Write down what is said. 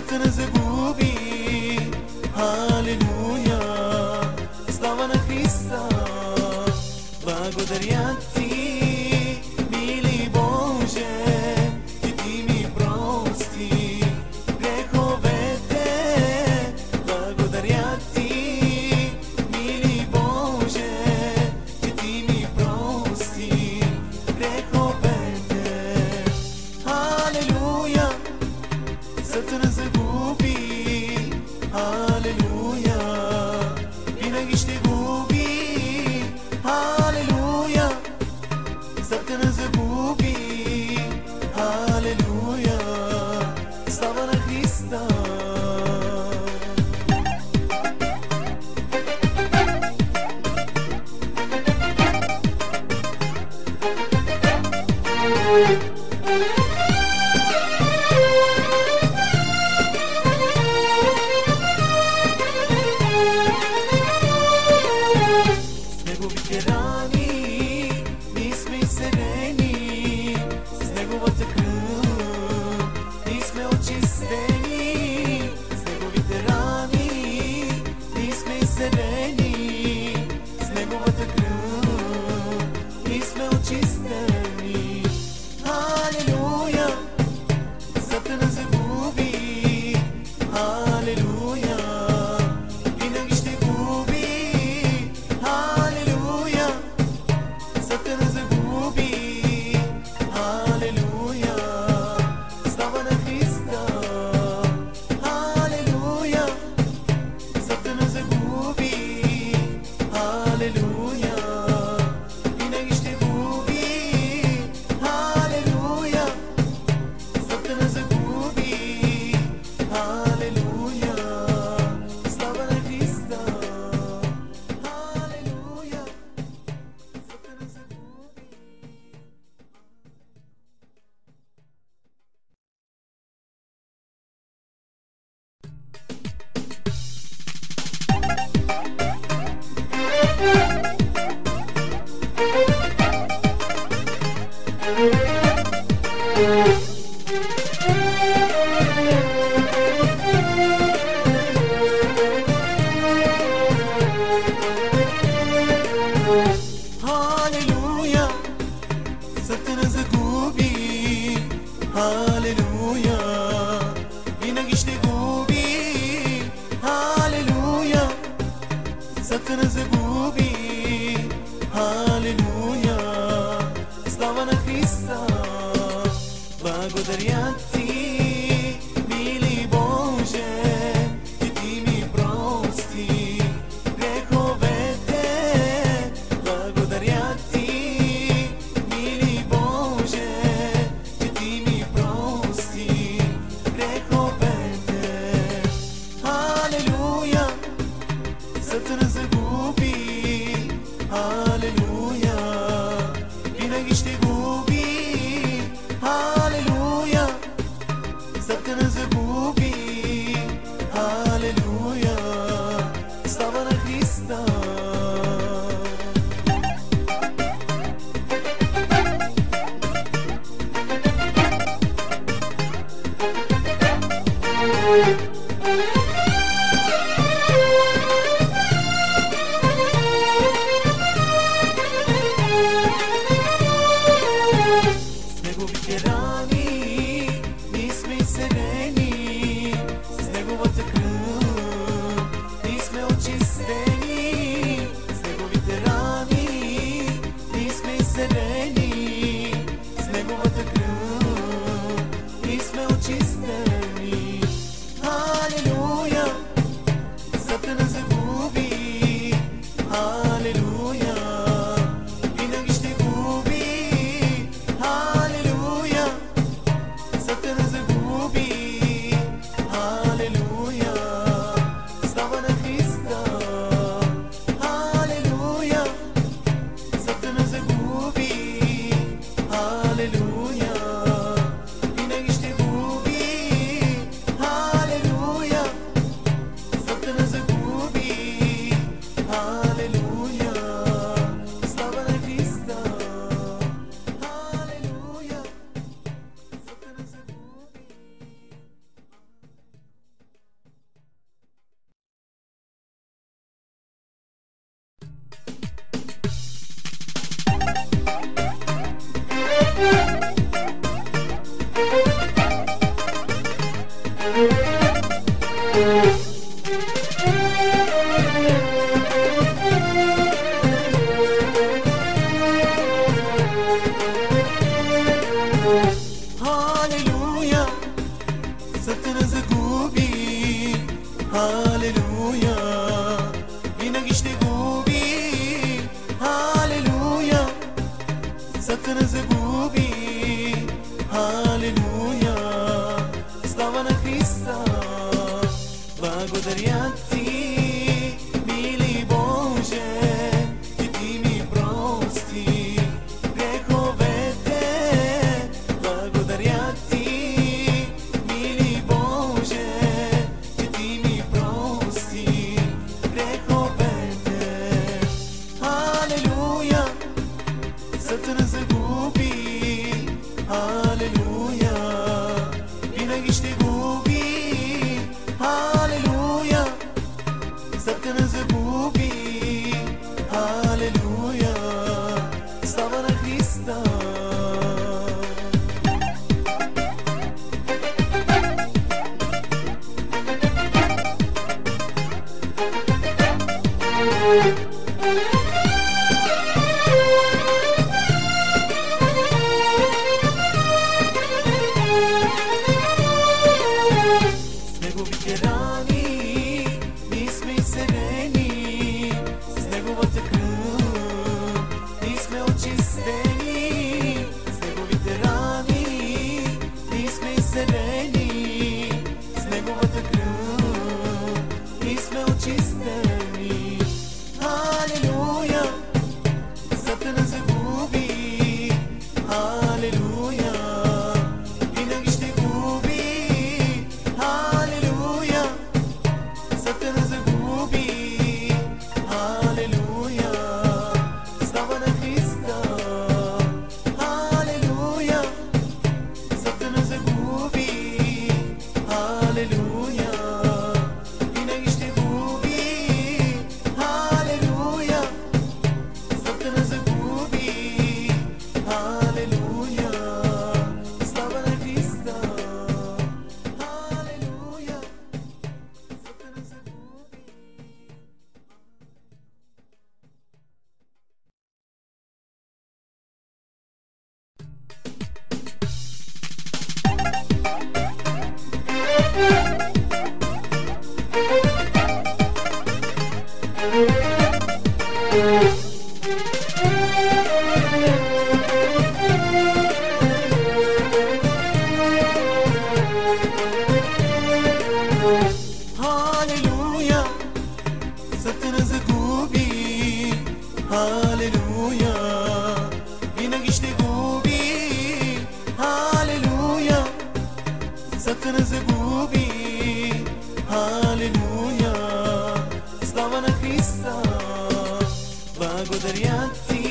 сърцето не загуби. Халелуя, слава на Христа. Благодаря ти, мили Боже, че ти ми прости греховете. Благодаря ти, мили Боже, че ти ми прости греховете. Халелуя, сърце не загуби. Халелуя, винаги ще губи. Халелуя, сърце не загуби. Халелуя, слава на Христа. С неговите рани ние сме изцелени, с неговата кръв ние сме очистени. С неговите рани ние сме изцелени, с неговата кръв ние сме очистени. Халелуя, сърце не загуби. Халелуя, винаги ще губи. Халелуя, сърце не загуби. Халелуя, слава на Христа. Халелуя, сърце не загуби. Халелуя, винаги ще губи. Халелуя, сърце не загуби. Халелуя, слава на Христа. Халелуя, сърце не загуби. Халелуя, сърце не загуби. Халелуя, винаги ще губи. Халелуя, сърце не загуби. Халелуя, слава на Христа. Благодаря ти, мили Боже, че ти ми прости греховете. Благодаря ти, мили Боже, че ти ми прости греховете. Халелуя, сърце не загуби. Халелуя, винаги ще губи. Халелуя, сърце не загуби. Халелуя, слава на Христа. С неговите рани ние сме изцелени, с неговата кръв ние сме очистени. С неговите рани ние сме изцелени, с неговата кръв ние сме очистени. Халелуя, сърце не загуби. Халелуя, винаги ще губи. Халелуя, Алелуя, винаги ще губи. Алелуя, сърце не загуби. Алелуя, слава на Христа. С неговите рани ние сме изцелени, с неговата кръв ние сме очистени. С неговите рани ние сме изцелени, с неговата кръв ние сме очистени. Алелуя, сърце не загуби. Алелуя, винаги ще губи. Алелуя, сърце не загуби. Алелуя, слава на Христа. Алелуя, сърце не загуби. Алелуя, винаги ще губи. Алелуя, сърце не загуби. Алелуя, слава на Христа. Алелуя, сърце не загуби. Алелуя, сърце не загуби. Алелуя, винаги ще губи. Алелуя, сърце не загуби. Алелуя, слава на Христа. Благодаря ти,